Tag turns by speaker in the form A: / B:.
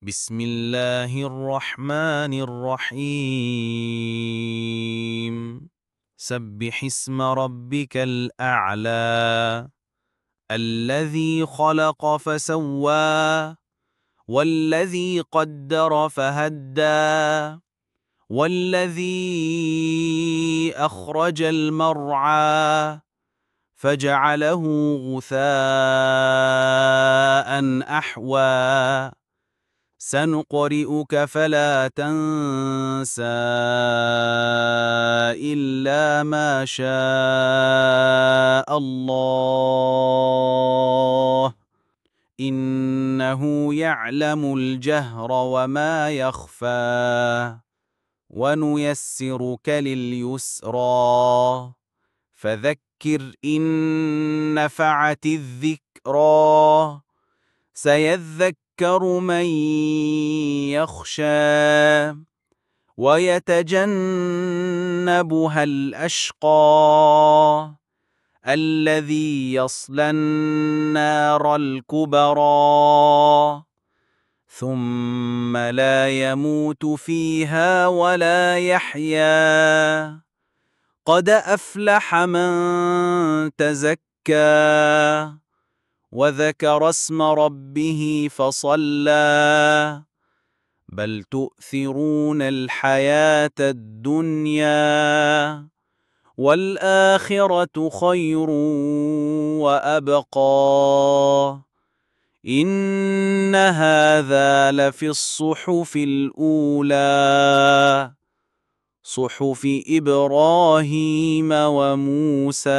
A: بسم الله الرحمن الرحيم. سبح اسم ربك الأعلى الذي خلق فسوى والذي قدر فهدى والذي أخرج المرعى فجعله غثاء أحوى سنقرئك فلا تنسى إلا ما شاء الله إنه يعلم الجهر وما يخفى ونيسرك لليسرى فذكر إن نفعت الذكرى سيذكر من يخشى ويتجنبها الأشقى الذي يصلى النار الكبرى ثم لا يموت فيها ولا يحيا قد أفلح من تزكى وذكر اسم ربه فصلى بل تؤثرون الحياة الدنيا والآخرة خير وأبقى إن هذا لفي الصحف الأولى صحف إبراهيم وموسى